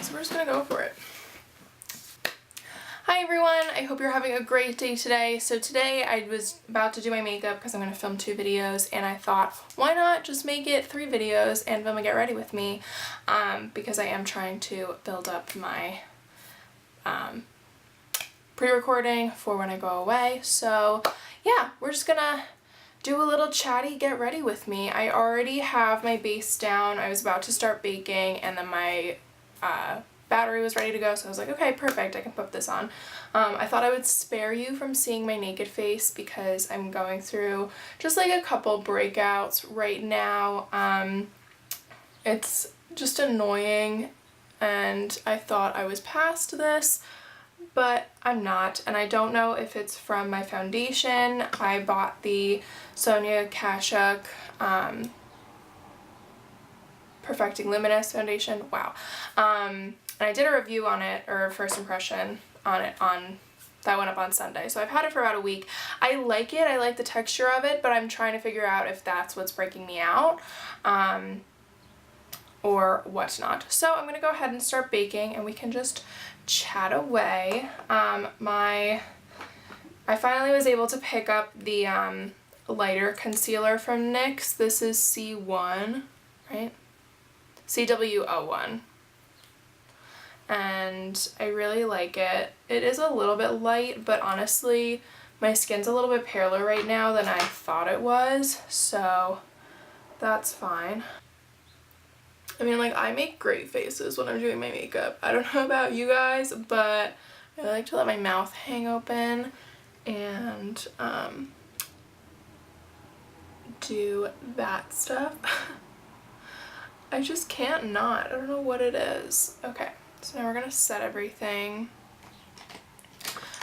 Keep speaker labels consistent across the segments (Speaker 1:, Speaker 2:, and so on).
Speaker 1: so we're just gonna go for it. Hi everyone, I hope you're having a great day today. So today I was about to do my makeup because I'm going to film 2 videos, and I thought, why not just make it 3 videos and film a get ready with me, because I am trying to build up my pre-recording for when I go away. So yeah, we're just gonna do a little chatty get ready with me. I already have my base down. I was about to start baking, and then my battery was ready to go, so I was like, okay, perfect, I can put this on. I thought I would spare you from seeing my naked face because I'm going through just like a couple breakouts right now. It's just annoying, and I thought I was past this, but I'm not, and I don't know if it's from my foundation. I bought the Sonia Kashuk Perfecting Luminous foundation. Wow. And I did a review on it, or a first impression on it, that went up on Sunday. So I've had it for about a week. I like it. I like the texture of it, but I'm trying to figure out if that's what's breaking me out, or whatnot. So I'm gonna go ahead and start baking, and we can just chat away. I finally was able to pick up the lighter concealer from NYX. This is C1, right? CW01. And I really like it. It is a little bit light, but honestly, my skin's a little bit paler right now than I thought it was, so that's fine. I mean, like, I make great faces when I'm doing my makeup. I don't know about you guys, but I like to let my mouth hang open and do that stuff. I just can't not. I don't know what it is. Okay, so now we're gonna set everything.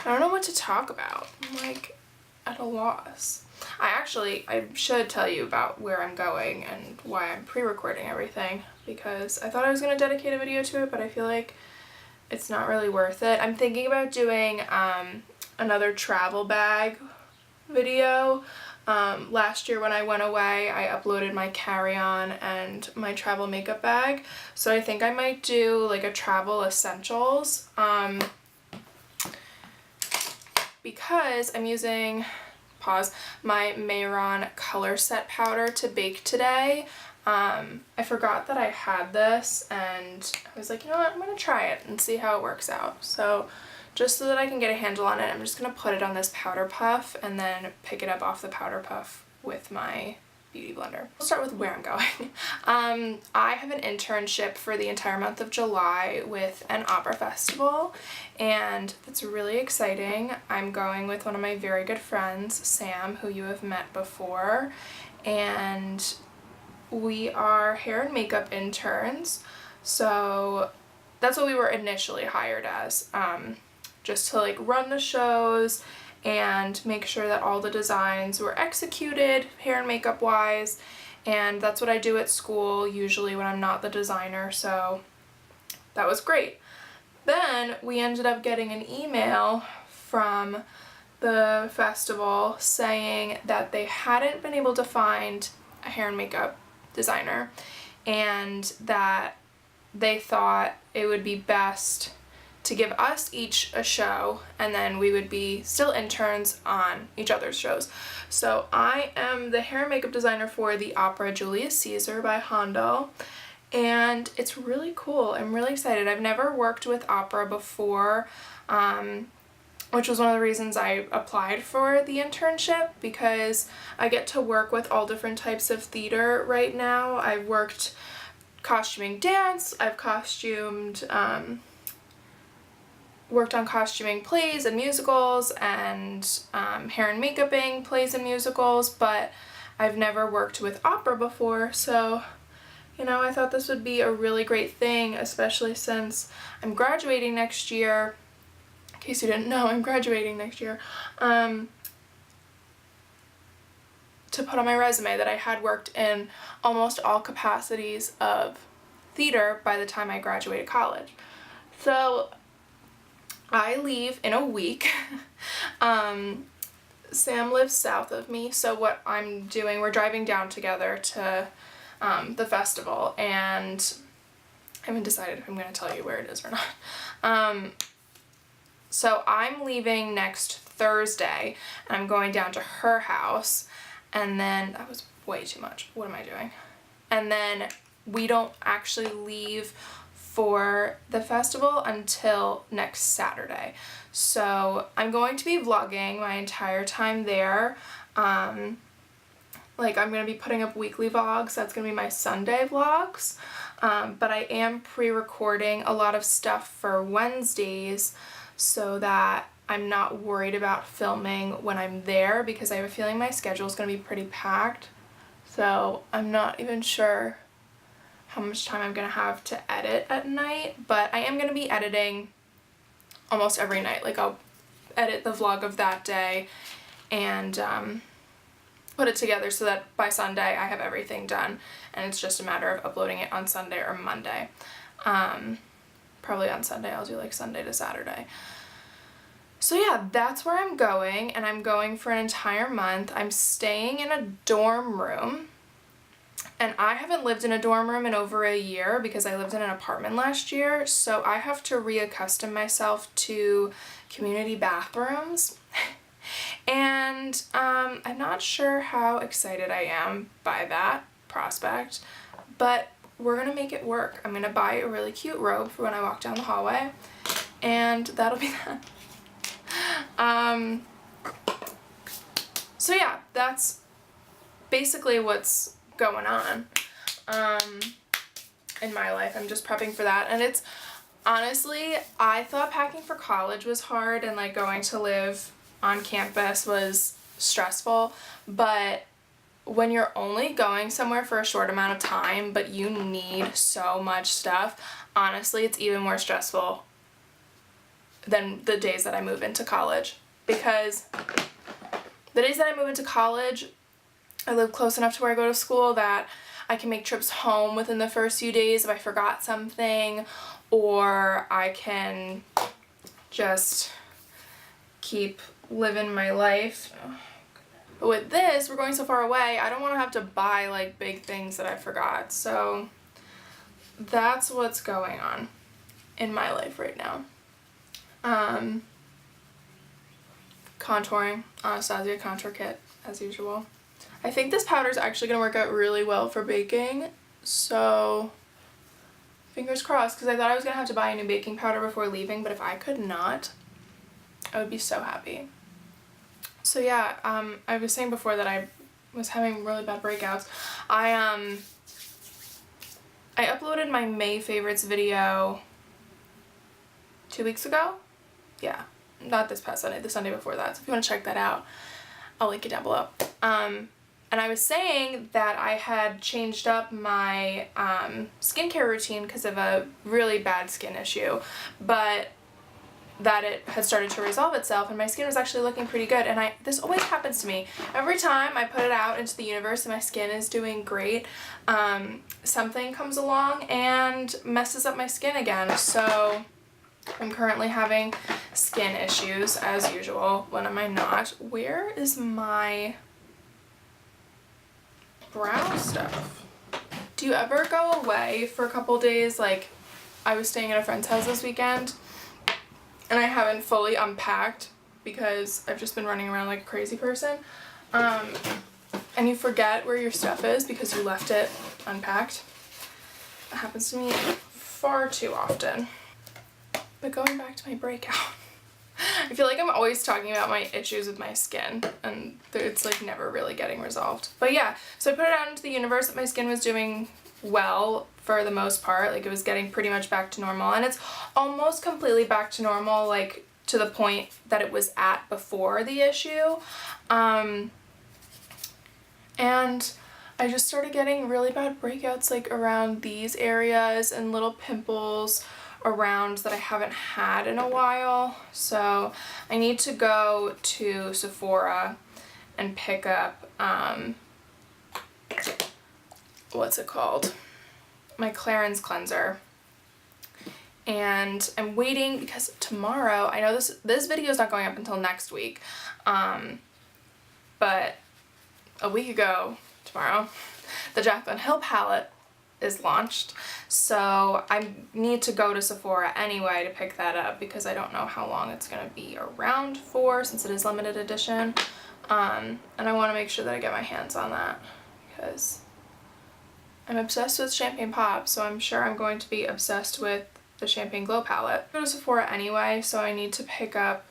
Speaker 1: I don't know what to talk about. I'm like at a loss. I should tell you about where I'm going and why I'm pre-recording everything, because I thought I was gonna dedicate a video to it, but I feel like it's not really worth it. I'm thinking about doing another travel bag video. Last year when I went away, I uploaded my carry-on and my travel makeup bag, so I think I might do like a travel essentials, because I'm using, my Mayron color set powder to bake today. I forgot that I had this, and I was like, you know what, I'm gonna try it and see how it works out. So just so that I can get a handle on it, I'm just going to put it on this powder puff and then pick it up off the powder puff with my beauty blender. We'll start with where I'm going. I have an internship for the entire month of July with an opera festival, and it's really exciting. I'm going with one of my very good friends, Sam, who you have met before, and we are hair and makeup interns. So that's what we were initially hired as. Just to like run the shows and make sure that all the designs were executed hair and makeup wise, and that's what I do at school usually when I'm not the designer, so that was great. Then we ended up getting an email from the festival saying that they hadn't been able to find a hair and makeup designer, and that they thought it would be best to give us each a show, and then we would be still interns on each other's shows. So I am the hair and makeup designer for the opera Julius Caesar by Handel, and it's really cool. I'm really excited. I've never worked with opera before, which was one of the reasons I applied for the internship, because I get to work with all different types of theater right now. I've worked costuming dance, I've worked on costuming plays and musicals, and hair and makeuping plays and musicals, but I've never worked with opera before, so you know, I thought this would be a really great thing, especially since I'm graduating next year. In case you didn't know, I'm graduating next year. To put on my resume that I had worked in almost all capacities of theater by the time I graduated college. So I leave in a week. Sam lives south of me, so what I'm doing, we're driving down together to the festival, and I haven't decided if I'm going to tell you where it is or not. So I'm leaving next Thursday, and I'm going down to her house, and then, that was way too much. What am I doing? And then we don't actually leave for the festival until next Saturday. So I'm going to be vlogging my entire time there. Like, I'm going to be putting up weekly vlogs. That's going to be my Sunday vlogs. But I am pre-recording a lot of stuff for Wednesdays so that I'm not worried about filming when I'm there, because I have a feeling my schedule is going to be pretty packed. So I'm not even sure how much time I'm going to have to edit at night, but I am going to be editing almost every night. Like, I'll edit the vlog of that day and put it together so that by Sunday I have everything done, and it's just a matter of uploading it on Sunday or Monday. Probably on Sunday. I'll do like Sunday to Saturday. So yeah, that's where I'm going, and I'm going for an entire month. I'm staying in a dorm room, and I haven't lived in a dorm room in over a year because I lived in an apartment last year, so I have to reaccustom myself to community bathrooms. And I'm not sure how excited I am by that prospect, but we're gonna make it work. I'm gonna buy a really cute robe for when I walk down the hallway, and that'll be that. So yeah, that's basically what's going on in my life. I'm just prepping for that, and it's honestly, I thought packing for college was hard and like going to live on campus was stressful, but when you're only going somewhere for a short amount of time but you need so much stuff, honestly it's even more stressful than the days that I move into college, because the days that I move into college, I live close enough to where I go to school that I can make trips home within the first few days if I forgot something, or I can just keep living my life. But with this, we're going so far away, I don't want to have to buy like big things that I forgot. So that's what's going on in my life right now. Contouring, Anastasia contour kit as usual. I think this powder is actually going to work out really well for baking, so fingers crossed, because I thought I was going to have to buy a new baking powder before leaving, but if I could not, I would be so happy. So yeah, I was saying before that I was having really bad breakouts. I uploaded my May favorites video 2 weeks ago. Yeah, not this past Sunday, the Sunday before that. So if you want to check that out, I'll link it down below. And I was saying that I had changed up my skincare routine because of a really bad skin issue, but that it had started to resolve itself and my skin was actually looking pretty good. And this always happens to me. Every time I put it out into the universe and my skin is doing great, something comes along and messes up my skin again. So I'm currently having skin issues as usual. When am I not? Where is my brow stuff? Do you ever go away for a couple days? Like, I was staying at a friend's house this weekend and I haven't fully unpacked because I've just been running around like a crazy person. And you forget where your stuff is because you left it unpacked. That happens to me far too often. But going back to my breakout, I feel like I'm always talking about my issues with my skin and it's like never really getting resolved. But yeah, so I put it out into the universe that my skin was doing well for the most part. Like, it was getting pretty much back to normal, and it's almost completely back to normal, like to the point that it was at before the issue. And I just started getting really bad breakouts like around these areas and little pimples around that I haven't had in a while. So I need to go to Sephora and pick up what's it called? My Clarins cleanser. And I'm waiting because tomorrow, I know this video is not going up until next week, but a week ago tomorrow, the Jaclyn Hill palette is launched. So I need to go to Sephora anyway to pick that up because I don't know how long it's going to be around for since it is limited edition. And I want to make sure that I get my hands on that because I'm obsessed with Champagne Pop, so I'm sure I'm going to be obsessed with the Champagne Glow palette. I go to Sephora anyway, so I need to pick up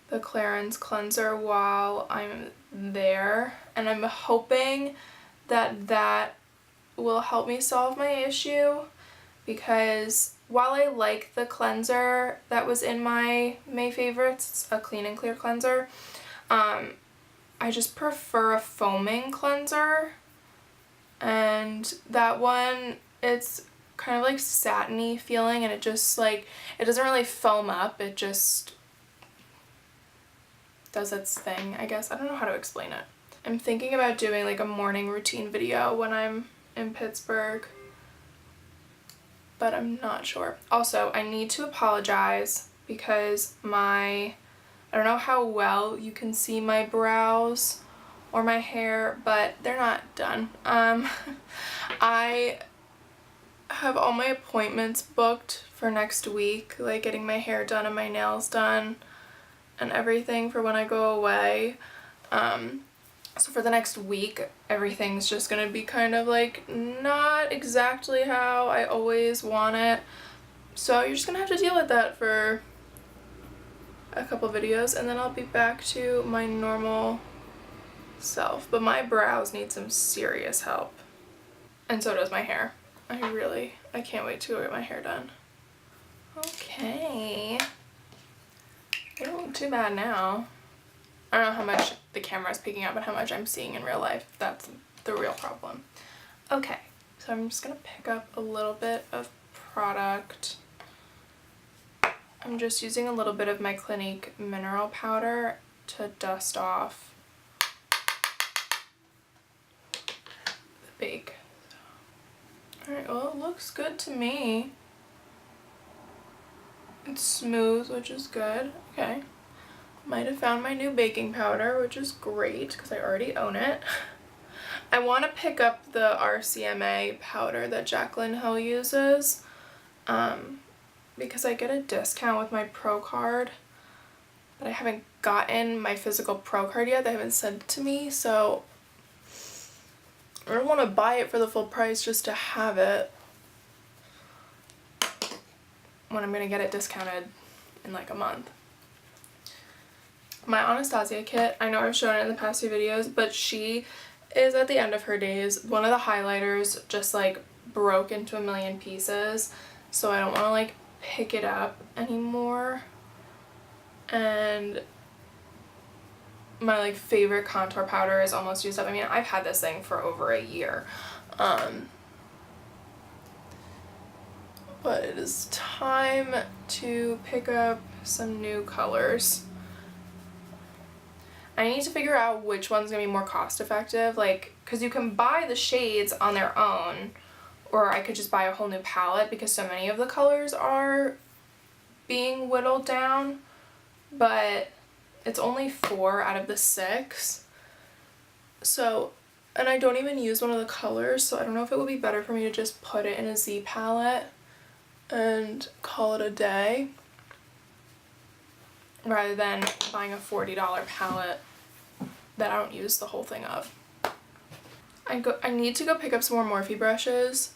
Speaker 1: the Clarins cleanser while I'm there, and I'm hoping that that will help me solve my issue because while I like the cleanser that was in my May favorites, it's a clean and clear cleanser, I just prefer a foaming cleanser, and that one, it's kind of like satiny feeling, and it just like, it doesn't really foam up, it just does its thing, I guess. I don't know how to explain it. I'm thinking about doing like a morning routine video when I'm in Pittsburgh, but I'm not sure. Also, I need to apologize because I don't know how well you can see my brows or my hair, but they're not done. I have all my appointments booked for next week, like getting my hair done and my nails done and everything for when I go away. So for the next week, everything's just gonna be kind of like not exactly how I always want it. So you're just gonna have to deal with that for a couple videos, and then I'll be back to my normal self. But my brows need some serious help. And so does my hair. I can't wait to go get my hair done. Okay. They don't look too bad now. I don't know how much the camera is picking up and how much I'm seeing in real life. That's the real problem. Okay, so I'm just gonna pick up a little bit of product. I'm just using a little bit of my Clinique mineral powder to dust off the bake. Alright, well, it looks good to me. It's smooth, which is good. Okay. Might have found my new baking powder, which is great because I already own it. I want to pick up the RCMA powder that Jaclyn Hill uses because I get a discount with my Pro card, but I haven't gotten my physical Pro card yet. They haven't sent it to me, so I don't want to buy it for the full price just to have it when I'm going to get it discounted in like a month. My Anastasia kit, I know I've shown it in the past few videos, but she is at the end of her days. One of the highlighters just like broke into a million pieces, so I don't want to like pick it up anymore. And my like favorite contour powder is almost used up. I mean, I've had this thing for over a year. But it is time to pick up some new colors. I need to figure out which one's gonna be more cost effective, like, because you can buy the shades on their own, or I could just buy a whole new palette because so many of the colors are being whittled down, but it's only 4 out of the 6. So, and I don't even use one of the colors, so I don't know if it would be better for me to just put it in a Z palette and call it a day rather than buying a $40 palette that I don't use the whole thing of. I need to go pick up some more Morphe brushes.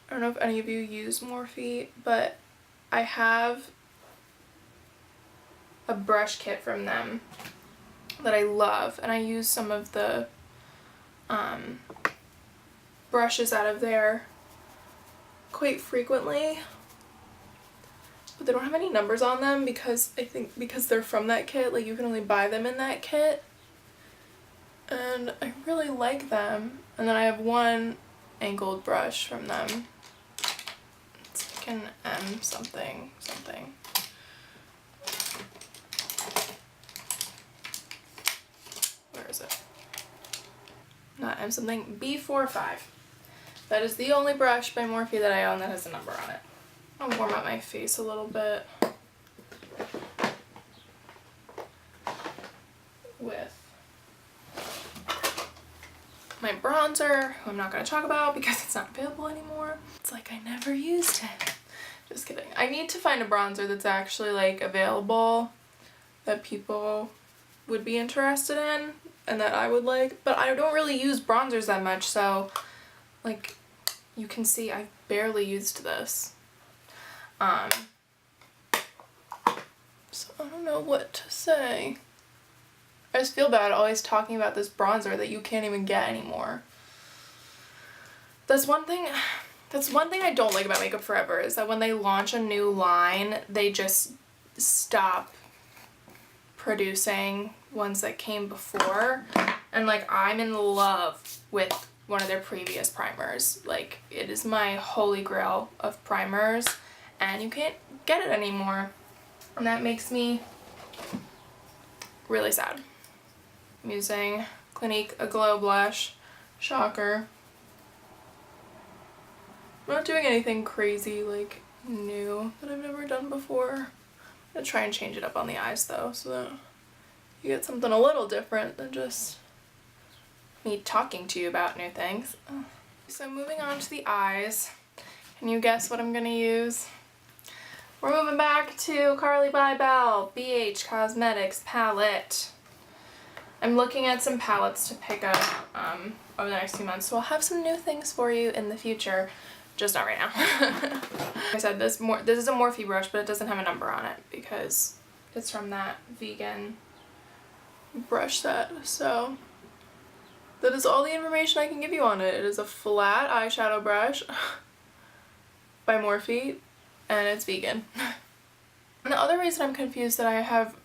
Speaker 1: I don't know if any of you use Morphe, but I have a brush kit from them that I love, and I use some of the brushes out of there quite frequently. But they don't have any numbers on them because I think because they're from that kit, like you can only buy them in that kit. And I really like them. And then I have one angled brush from them. It's like an M something. Where is it? Not M something, B45. That is the only brush by Morphe that I own that has a number on it. I'll warm up my face a little bit with my bronzer, who I'm not going to talk about because it's not available anymore. It's like I never used it. Just kidding. I need to find a bronzer that's actually like available that people would be interested in and that I would like, but I don't really use bronzers that much, so like you can see I've barely used this. So I don't know what to say. I just feel bad always talking about this bronzer that you can't even get anymore. That's one thing I don't like about Makeup Forever, is that when they launch a new line, they just stop producing ones that came before. And like, I'm in love with one of their previous primers. Like, it is my holy grail of primers, and you can't get it anymore. And that makes me really sad. I'm using Clinique A Glow Blush. Shocker. I'm not doing anything crazy, like, new that I've never done before. I'm gonna try and change it up on the eyes, though, so that you get something a little different than just me talking to you about new things. So moving on to the eyes. Can you guess what I'm gonna use? We're moving back to Carly Bybel BH Cosmetics palette. I'm looking at some palettes to pick up over the next few months, so I'll have some new things for you in the future, just not right now. Like I said, this is a Morphe brush, but it doesn't have a number on it because it's from that vegan brush set. So that is all the information I can give you on it. It is a flat eyeshadow brush by Morphe, and it's vegan. And the other reason I'm confused that I have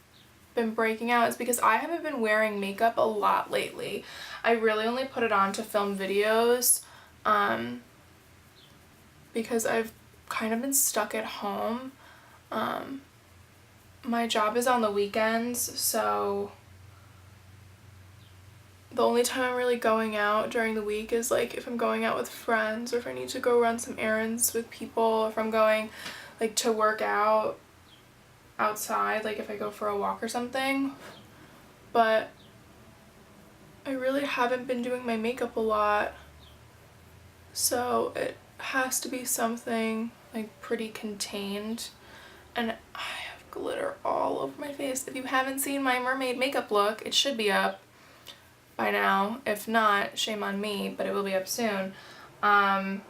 Speaker 1: been breaking out is because I haven't been wearing makeup a lot lately. I really only put it on to film videos because I've kind of been stuck at home. My job is on the weekends, so the only time I'm really going out during the week is like if I'm going out with friends, or if I need to go run some errands with people, or if I'm going like to work out outside, like if I go for a walk or something. But I really haven't been doing my makeup a lot, so it has to be something like pretty contained. And I have glitter all over my face. If you haven't seen my mermaid makeup look, it should be up by now. If not, shame on me, but it will be up soon. And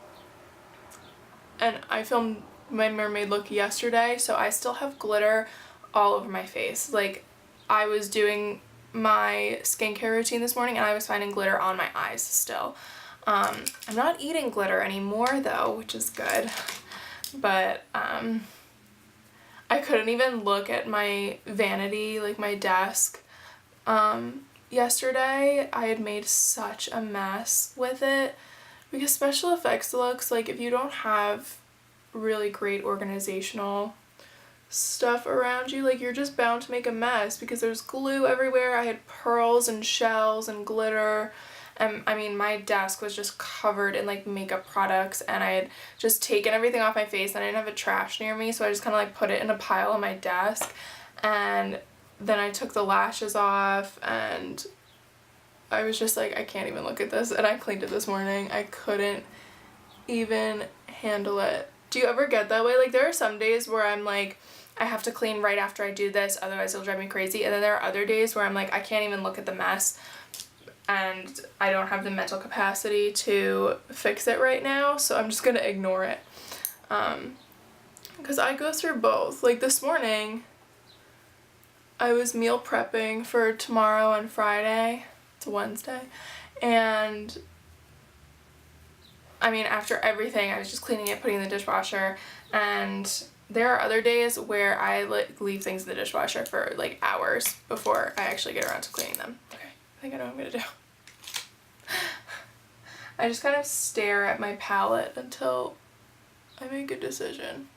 Speaker 1: I filmed my mermaid look yesterday, so I still have glitter all over my face. Like, I was doing my skincare routine this morning and I was finding glitter on my eyes still. I'm not eating glitter anymore though, which is good, but I couldn't even look at my vanity, like my desk. Yesterday I had made such a mess with it because special effects looks, like if you don't have really great organizational stuff around you, like you're just bound to make a mess because there's glue everywhere. I had pearls and shells and glitter, and I mean my desk was just covered in like makeup products, and I had just taken everything off my face and I didn't have a trash near me, so I just kind of like put it in a pile on my desk. And then I took the lashes off and I was just like, I can't even look at this, and I cleaned it this morning. I couldn't even handle it. Do you ever get that way? Like there are some days where I'm like, I have to clean right after I do this, otherwise it'll drive me crazy. And then there are other days where I'm like, I can't even look at the mess and I don't have the mental capacity to fix it right now, so I'm just gonna ignore it. Because I go through both. Like this morning, I was meal prepping for tomorrow and Friday. It's a Wednesday. And I mean, after everything, I was just cleaning it, putting it in the dishwasher, and there are other days where I leave things in the dishwasher for like hours before I actually get around to cleaning them. Okay, I think I know what I'm gonna do. I just kind of stare at my palette until I make a decision.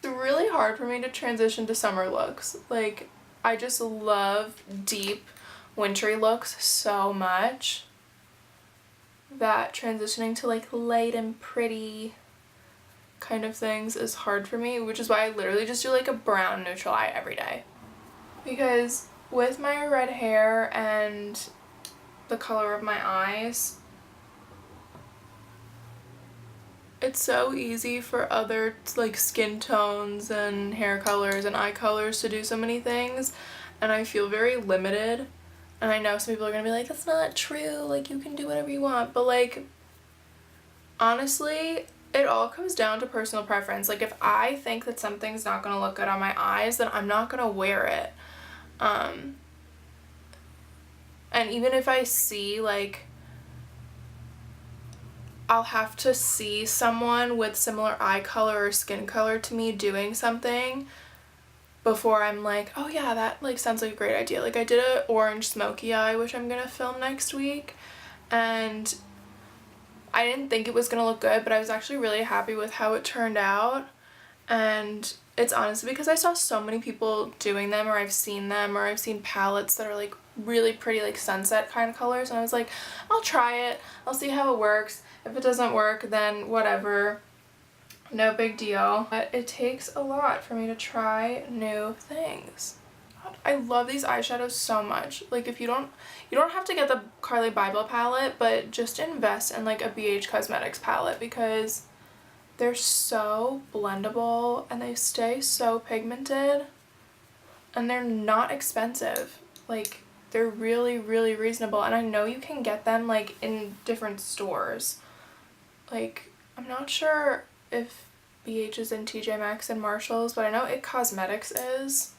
Speaker 1: It's really hard for me to transition to summer looks. Like, I just love deep wintry looks so much that transitioning to like light and pretty kind of things is hard for me, which is why I literally just do like a brown neutral eye every day. Because with my red hair and the color of my eyes. It's so easy for other like skin tones and hair colors and eye colors to do so many things, and I feel very limited. And I know some people are gonna be like, that's not true, like you can do whatever you want, but like honestly it all comes down to personal preference. Like if I think that something's not gonna look good on my eyes, then I'm not gonna wear it. And even if I see, like, I'll have to see someone with similar eye color or skin color to me doing something before I'm like, oh yeah, that like sounds like a great idea. Like I did a orange smoky eye, which I'm gonna film next week, and I didn't think it was gonna look good, but I was actually really happy with how it turned out. And it's honestly because I saw so many people doing them, or I've seen palettes that are like really pretty, like sunset kind of colors, and I was like, I'll try it, I'll see how it works. If it doesn't work, then whatever, no big deal. But it takes a lot for me to try new things. God, I love these eyeshadows so much. Like if you don't have to get the Carly Bible palette, but just invest in like a BH Cosmetics palette because they're so blendable and they stay so pigmented and they're not expensive. Like they're really, really reasonable, and I know you can get them like in different stores. Like I'm not sure if BH is in TJ Maxx and Marshalls, but I know It Cosmetics is.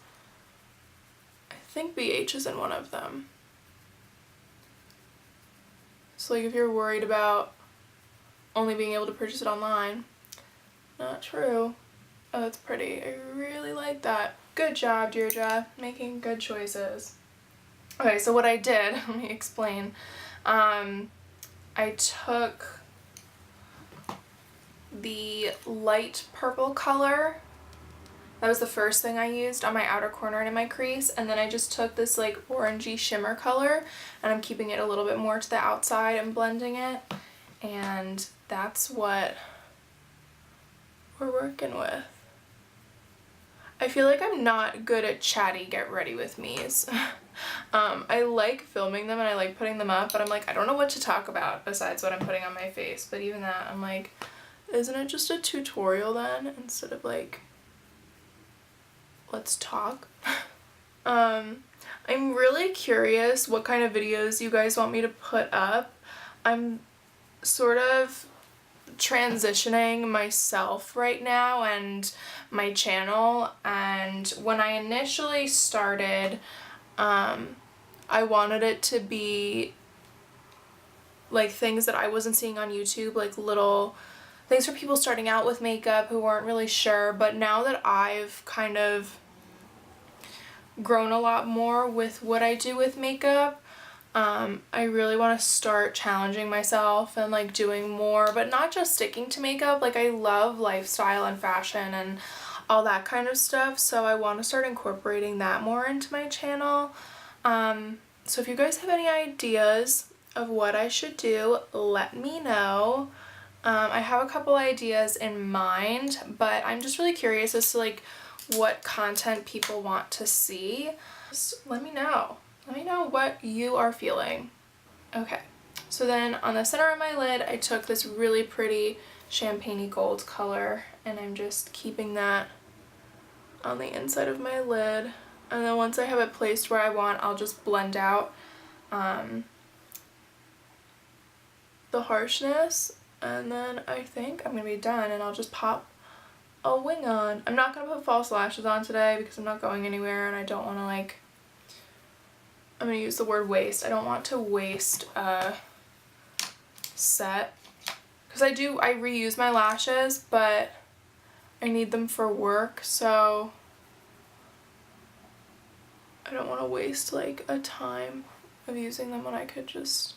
Speaker 1: I think BH is in one of them. So like if you're worried about only being able to purchase it online, not true. Oh, that's pretty. I really like that. Good job, Deirdre. Making good choices. Okay, so what I did, let me explain. I took the light purple color. That was the first thing I used on my outer corner and in my crease, and then I just took this like orangey shimmer color and I'm keeping it a little bit more to the outside and blending it, and that's what we're working with. I feel like I'm not good at chatty get ready with me's. I like filming them and I like putting them up, but I'm like, I don't know what to talk about besides what I'm putting on my face. But even that, I'm like, isn't it just a tutorial then instead of like, let's talk? I'm really curious what kind of videos you guys want me to put up. I'm sort of transitioning myself right now and my channel, and when I initially started, I wanted it to be like things that I wasn't seeing on YouTube, like little things for people starting out with makeup who weren't really sure. But now that I've kind of grown a lot more with what I do with makeup, I really want to start challenging myself and like doing more, but not just sticking to makeup. Like I love lifestyle and fashion and all that kind of stuff, so I want to start incorporating that more into my channel. So if you guys have any ideas of what I should do, let me know. I have a couple ideas in mind, but I'm just really curious as to like what content people want to see. Just let me know. Let me know what you are feeling. Okay, so then on the center of my lid, I took this really pretty champagne-y gold color, and I'm just keeping that on the inside of my lid. And then once I have it placed where I want, I'll just blend out the harshness, and then I think I'm gonna be done, and I'll just pop a wing on. I'm not gonna put false lashes on today because I'm not going anywhere, and I don't want to like, I'm gonna use the word waste. I don't want to waste a set because I reuse my lashes, but I need them for work, so I don't want to waste like a time of using them when I could just,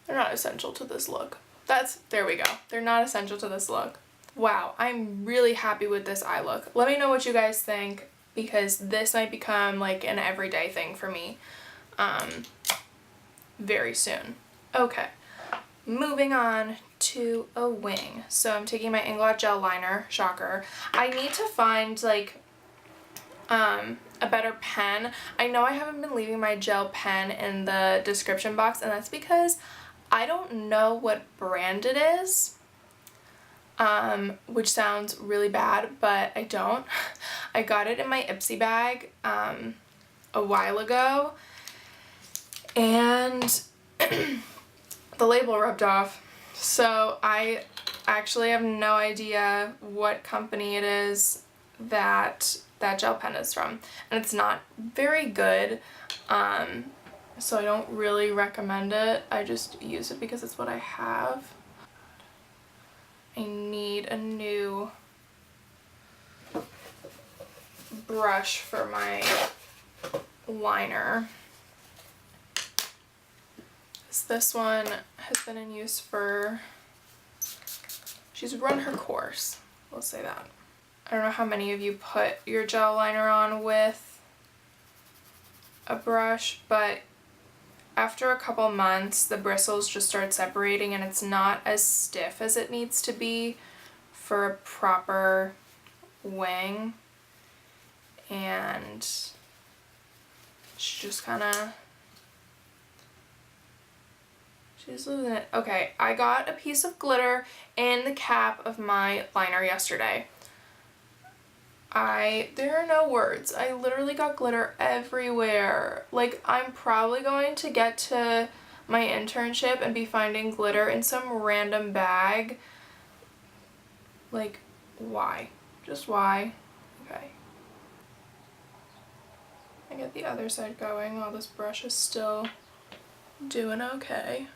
Speaker 1: they're not essential to this look. There we go. They're not essential to this look. Wow, I'm really happy with this eye look. Let me know what you guys think, because this might become like an everyday thing for me very soon. Okay, moving on to a wing. So I'm taking my Inglot gel liner, shocker. I need to find like a better pen. I know I haven't been leaving my gel pen in the description box, and that's because I don't know what brand it is, which sounds really bad, but I don't. I got it in my Ipsy bag a while ago, and the label rubbed off, so I actually have no idea what company it is that gel pen is from, and it's not very good, so I don't really recommend it. I just use it because it's what I have. I need a new brush for my liner. This one has been in use for, she's run her course, we'll say that. I don't know how many of you put your gel liner on with a brush, but after a couple months the bristles just start separating and it's not as stiff as it needs to be for a proper wing, and she just kind of, she's losing it. Okay, I got a piece of glitter in the cap of my liner yesterday. There are no words. I literally got glitter everywhere. Like, I'm probably going to get to my internship and be finding glitter in some random bag. Like, why? Just why? Okay. I get the other side going while this brush is still doing okay.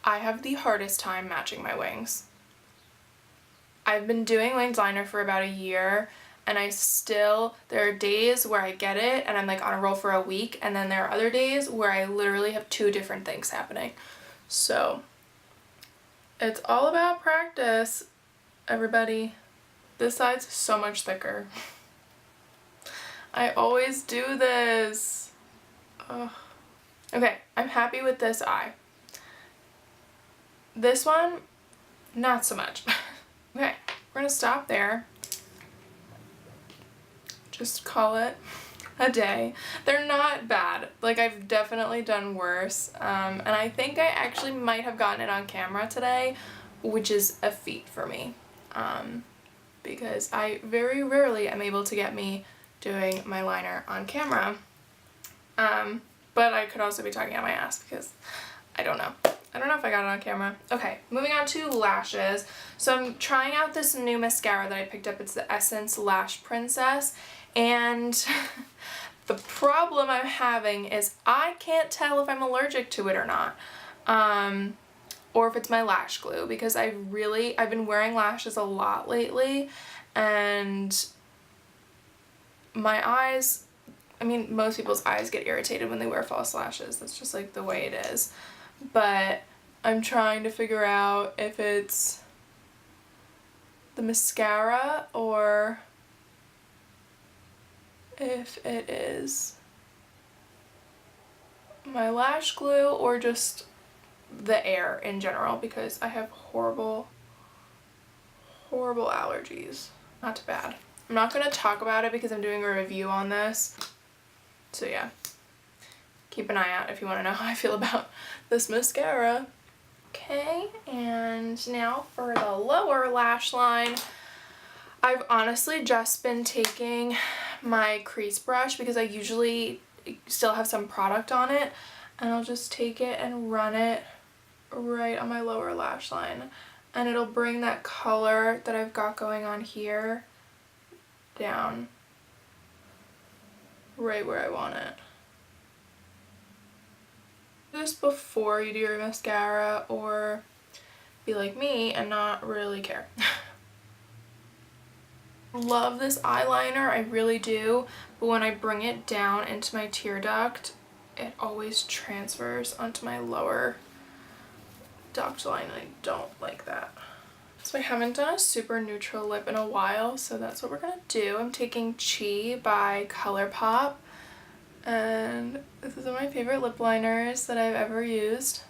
Speaker 1: I have the hardest time matching my wings. I've been doing winged liner for about a year, and there are days where I get it and I'm like on a roll for a week, and then there are other days where I literally have two different things happening. So it's all about practice, everybody. This side's so much thicker. I always do this. Ugh. Okay, I'm happy with this eye. This one, not so much. Okay, we're gonna stop there. Just call it a day. They're not bad. Like, I've definitely done worse. And I think I actually might have gotten it on camera today, which is a feat for me. Because I very rarely am able to get me doing my liner on camera. But I could also be talking out my ass because I don't know. I don't know if I got it on camera. Okay, moving on to lashes. So I'm trying out this new mascara that I picked up. It's the Essence Lash Princess. And the problem I'm having is I can't tell if I'm allergic to it or not. Or if it's my lash glue, because I've been wearing lashes a lot lately, and my eyes, I mean, most people's eyes get irritated when they wear false lashes. That's just like the way it is. But I'm trying to figure out if it's the mascara or if it is my lash glue or just the air in general, because I have horrible allergies. Not too bad. I'm not going to talk about it because I'm doing a review on this. So yeah. Keep an eye out if you want to know how I feel about this mascara. Okay, and now for the lower lash line. I've honestly just been taking my crease brush because I usually still have some product on it, and I'll just take it and run it right on my lower lash line, and it'll bring that color that I've got going on here down right where I want it. This before you do your mascara, or be like me and not really care. Love this eyeliner, I really do, but when I bring it down into my tear duct, it always transfers onto my lower duct line, and I don't like that. So I haven't done a super neutral lip in a while, so that's what we're gonna do. I'm taking Chi by ColourPop, and this is one of my favorite lip liners that I've ever used.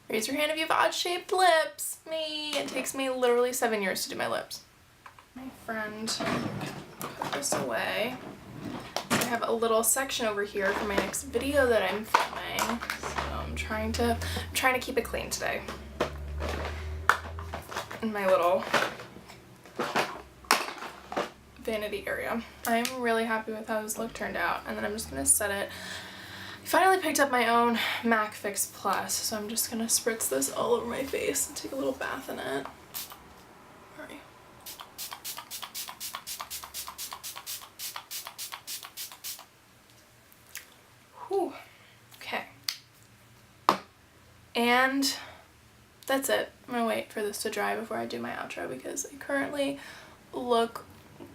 Speaker 1: Raise your hand if you have odd-shaped lips. Me. It takes me literally 7 years to do my lips. My friend put this away. I have a little section over here for my next video that I'm filming. So I'm trying to keep it clean today. In my little vanity area. I'm really happy with how this look turned out, and then I'm just gonna set it. I finally picked up my own MAC Fix Plus, so I'm just gonna spritz this all over my face and take a little bath in it. Alright. Whew. Okay. And that's it. I'm gonna wait for this to dry before I do my outro because I currently look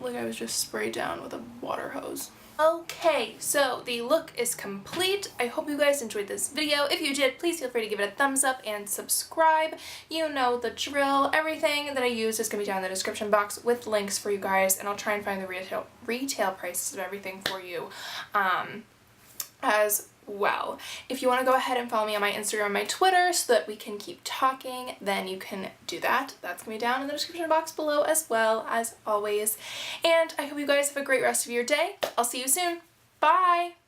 Speaker 1: like I was just sprayed down with a water hose. Okay, so the look is complete. I hope you guys enjoyed this video. If you did, please feel free to give it a thumbs up and subscribe. You know the drill. Everything that I use is going to be down in the description box with links for you guys, and I'll try and find the retail prices of everything for you as well. If you want to go ahead and follow me on my Instagram and my Twitter so that we can keep talking, then you can do that. That's going to be down in the description box below as well, as always. And I hope you guys have a great rest of your day. I'll see you soon. Bye!